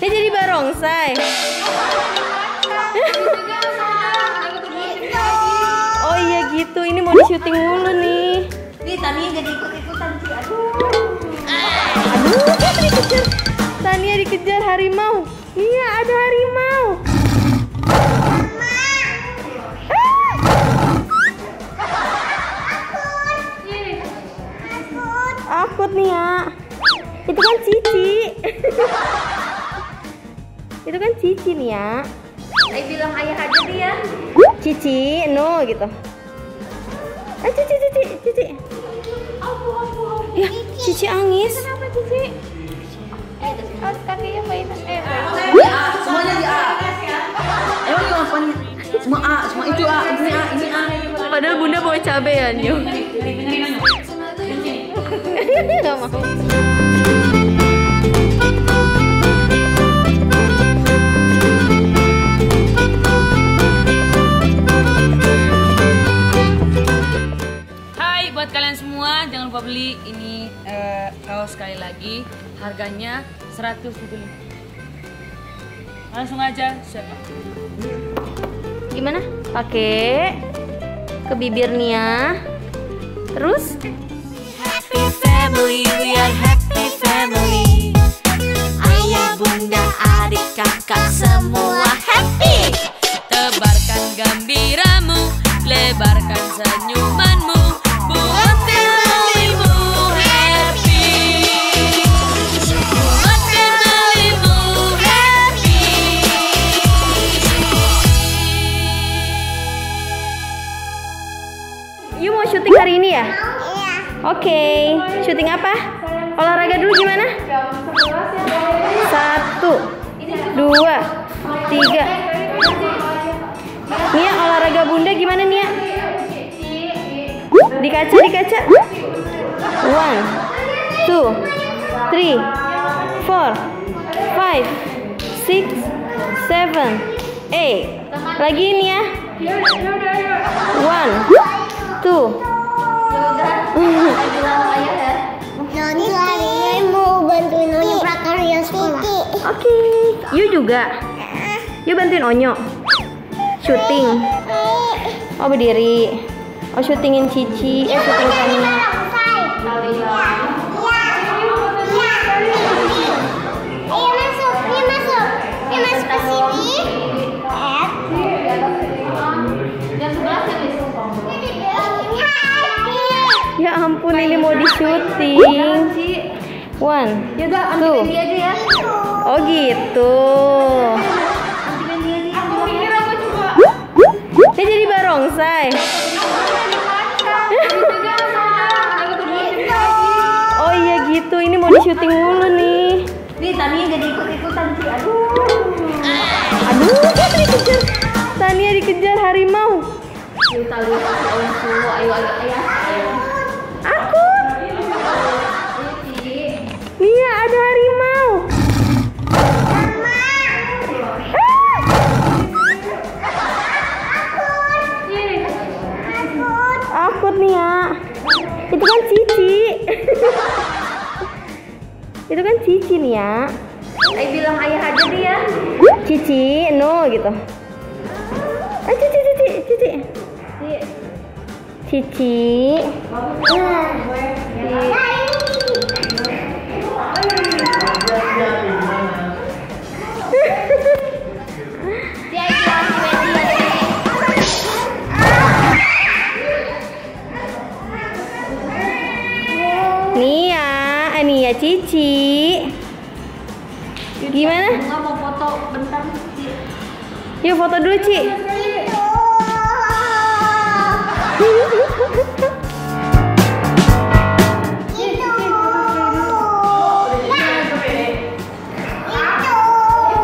Dia jadi barongsai. Oh iya gitu, ini mau di syuting mulu nih. Nih Tania jadi ikut-ikutan sih. Aduh, dikejar. Tania dikejar harimau. Iya, ada harimau. Akut nih ya. Itu kan Cici. Itu kan Cici nih ya. Ayo bilang ayah aja dia. Cici, no gitu. Cici. Ya, Cici angis. Kenapa Cici? Kakinya mainan. Semuanya di A. Emang itu apanya? Semua A, semua itu A, ini A. Padahal bunda bawa cabai ya, Nyu. Gak mau. Hai buat kalian semua, jangan lupa beli ini kaos sekali lagi. Harganya 175. Langsung aja, siapa? Gimana? Pakai ke bibir nih ya. Terus Happy family, we are happy family. Ayah, bunda, adik, kakak semua happy. Tebarkan gembiramu, lebarkan senyumanmu, buat familymu happy. Buat familymu happy. you mau syuting hari ini ya? Oke, syuting apa? Olahraga dulu gimana? 1, 2, 3. Nia, olahraga bunda gimana Nia? Di kaca. 1, 2, 3, 4, 5, 6, 7, 8. Lagi Nia. 1, 2. Nanti saya mau bantuin Onyo prakarya sekolah. Oke, you juga. You bantuin Onyo. Syuting. Oh berdiri. Oh syutingin Cici. Syuting Tania. Ayo masuk ke sini. Ya ampun, ini mau di syuting. 1, 2. Dia aja ya. Oh gitu. Dia jadi barongsai. Oh iya gitu, ini mau di syuting mulu nih. Nih Tania jadi ikut-ikutan sih. Aduh, dikejar. Tania dikejar harimau. Yuk tali ayo ayah. Aku. Nia, ada harimau. Akut Nia. Itu kan Cici. Itu kan Cici Nia. Ayo bilang ayah aja dia. Cici, no gitu. Cici. Nia Cici. Gimana? Nggak mau foto bentar. Yuk foto dulu Ci.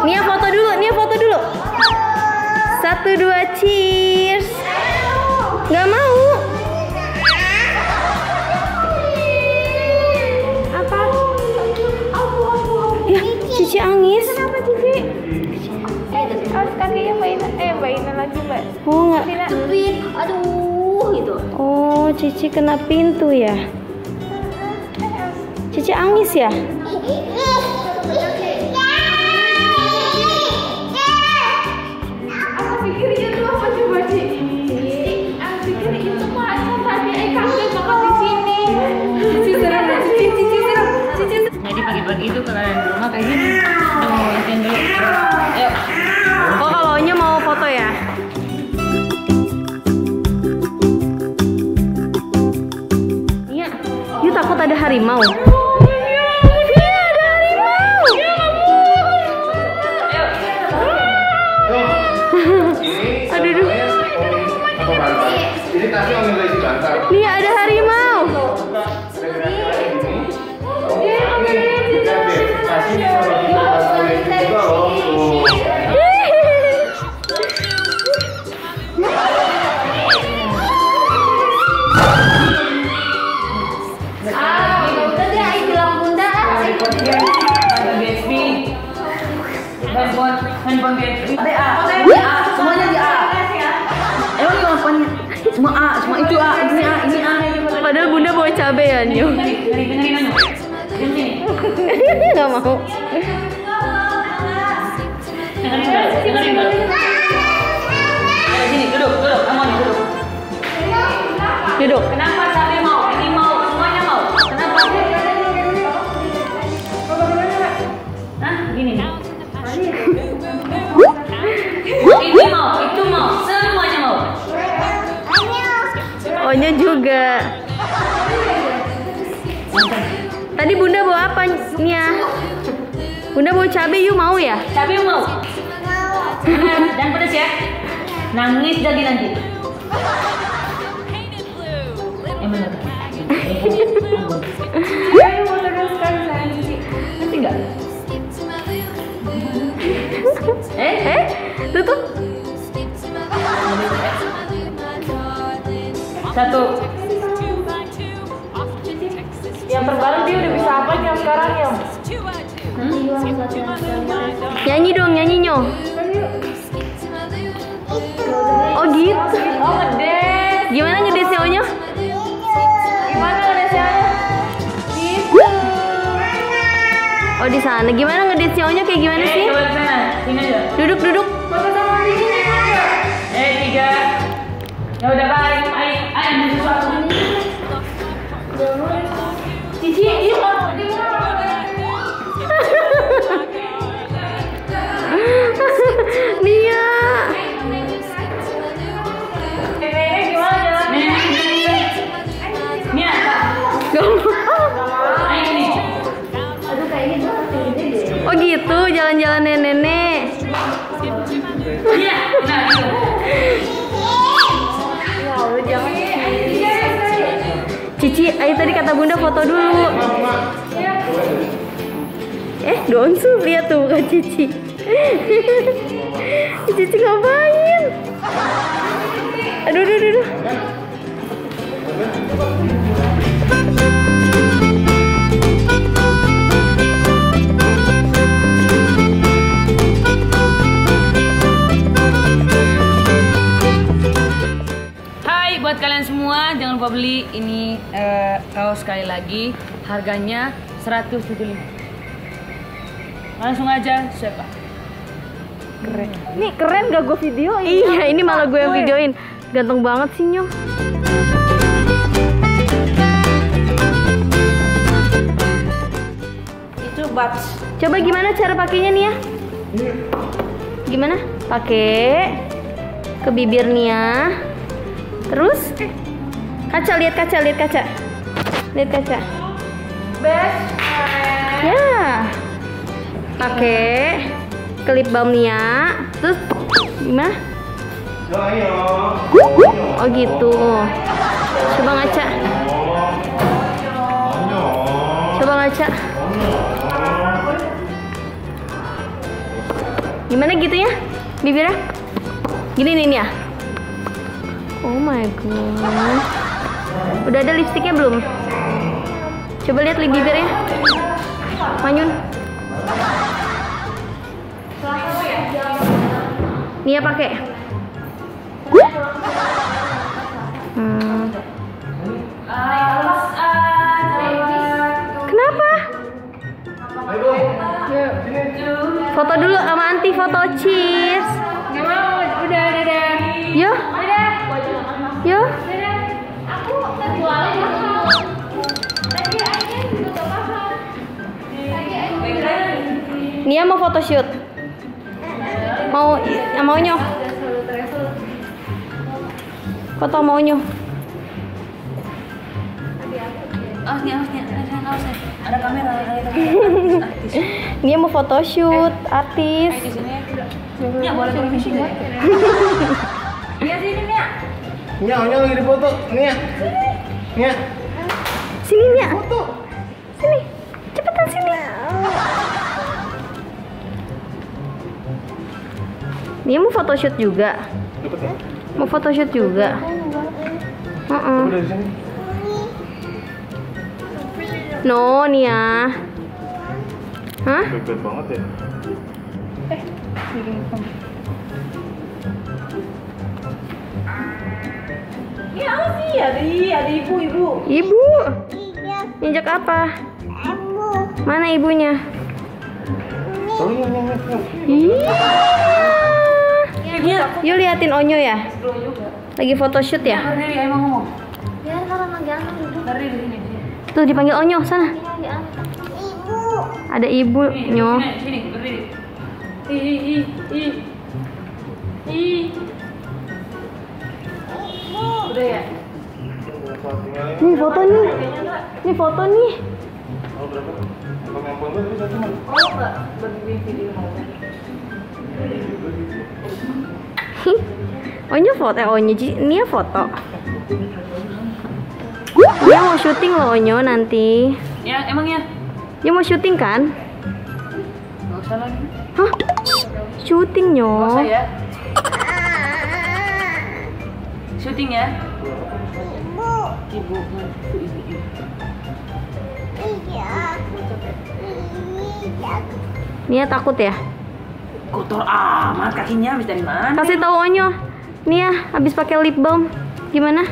Nia foto dulu. 1, 2, cheers. Nggak mau. Apa? Ya, Cici angis. Kenapa Cici? Kakinya mainan lagi Mbak. Oh nggak. Cepit, aduh gitu. Oh, Cici kena pintu ya. Cici angis ya. Itu kalian di rumah kayak gini. Kita mau latihan dulu. Ayo. Oh, kalau Nya mau foto ya? Iya. Yu takut ada harimau. Iya, ada harimau. Aduh, aduh. Ini kasih Om Indra isi bantal. Nih ada harimau. Udah deh, Ai bilang bunda. Ada BSB. Handphone BSB. Ada A. Semuanya di A. Emang yang apanya? Semua A, semua itu A, ini A, ini A. Padahal Bunda bawa cabai ya, Nyu. Dengerin Nyu. Sini. Nggak mau. Dengerin. Ayo sini, duduk. Kamu nih, duduk. Duduk. Kenapa cabai mau? Ini mau, semuanya mau. Kenapa? Hah? Gini. Ini mau, itu mau, semuanya mau. Ohnya juga. Tadi Bunda bawa apa, Nia? Bunda bawa cabai, Yu mau ya? Cabai mau? Dan pedas ya? Nangis lagi nanti. Bener. Nanti enggak? Tutup. Satu. Yang terbaru dia udah bisa apa yang sekarang ya? Nyanyi dong, nyanyi Nyo. Oh gitu. Oh ngedes. Gimana ngedesnya Onyo? Gimana ngedesnya? Gitu. Oh di sana. Gimana ngedesnya Onyo kayak gimana sih? Coba ke sana. Sini aja. Duduk. Tiga. Ya udah balik. Ayo ambil sesuatu. Cici, ini mau Nia. Nenek gimana jalan? Nia. Gak mau. Ayo ini. Aduh kayaknya gue pasti gede deh. Oh gitu, jalan-jalan nenek. Nia. Nah gitu. Ya Allah jangan. Cici, ayo tadi kata Bunda foto dulu. Donsu, lihat tuh Kak Cici. Cici ngapain? Aduh. Hai buat kalian semua, jangan lupa beli ini kaos sekali lagi. Harganya 175. Langsung aja siapa? Keren. Nih keren gak gue videoin? Iya, ini malah gue yang videoin. Ganteng banget sih Nyong. Itu buds. Coba gimana cara pakainya nih ya? Gimana? Pakai ke bibir nih ya. Terus kaca, lihat kaca. Lihat kaca. Best. Ya. Pakai klip balm nih ya. Terus gimana? Oh gitu. Coba ngaca. Gimana gitu ya? Bibirnya? Gini nih ya. Oh my god. Udah ada lipstiknya belum? Coba lihat lip bibirnya. Manyun. Nia pakai. Kenapa? Foto dulu sama Anti, foto cheers. Nggak mau, udah. Yo. Yo. Aku kecuali mau. Tadi aja juga gak apa-apa. Nia mau photoshoot. Mau Onyo. Foto mau Onyo. Nia. Ada kamera, artis. Nia mau photoshoot, artis. Di sini. Nia boleh permisi nggak? Nia sini Nia. Nia, Onyo lagi dipoto. Nia. Nia. Sini Nia. Foto. Sini. Cepetan sini. Nia mau photoshoot juga. Dapat ya? Mau photoshoot juga. Coba dari sini. No, Nia. Hah? Bebet banget ya. Ini apa sih? Ada ibu. Ibu. Injak apa? Mana ibunya? Oh iya. Iya. Yuk liatin Onyo ya. Lagi photoshoot ya. Berdiri, emang ngomong. Ya kalau manggil Berdiri di sini. Tuh dipanggil Onyo sana. Ada ibu Nyo. Sini, berdiri. Udah ya? Nih foto nih. Nih foto nih. Oh berapa? Kalau yang pondok itu satu mah. Oh enggak, bagi video mau. Onyo foto, Onyo Nia foto. Dia mau syuting loh Onyo nanti. Ya, emang ya? Dia mau syuting kan? Gak usah lagi. Hah? Syuting Gak Nyo. usah ya. Syuting ya? Ibu. Nia takut ya? Kotor amat kakinya, habis dari mana? Kasih tahu Onyo. Nia habis pakai lip balm. Gimana?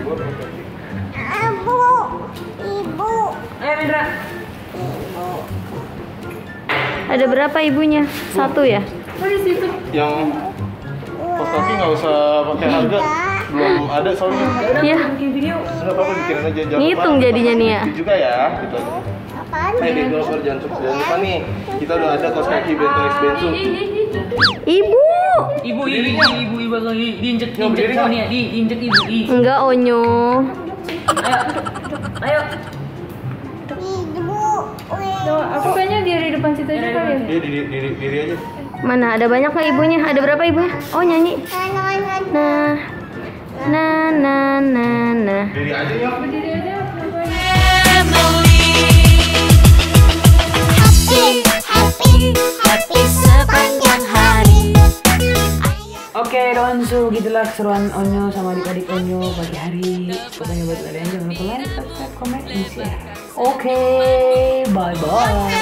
Ayo Indra. Ada berapa ibunya? Satu ya? Yang kos kaki nggak usah pakai harga. Belum ada soalnya. Iya. Bikin video. Nggak apa-apa dikirim aja. Jangan Ngitung lupa jadinya, Nia. itu juga ya. Gitu aja. Di Glover jangan lupa nih. Kita udah ada kos kaki Bento X Bensu. Ibu. Ibu diinjek sama Nia, diinjek ibu. Enggak Onyo. Ayo. Aku kayaknya dia di depan situ aja kali ya. Dia diri aja. Mana ada banyak nggak ibunya? Ada berapa ibunya? Oh nyanyi. Nah. Diri aja ya. Happy sepanjang hari. Oke, Donsu, gitulah keseruan Onyo sama adik-adik Onyo pagi hari. Pokoknya buat kalian jangan lupa like, subscribe, komen, dan share. Oke, bye-bye.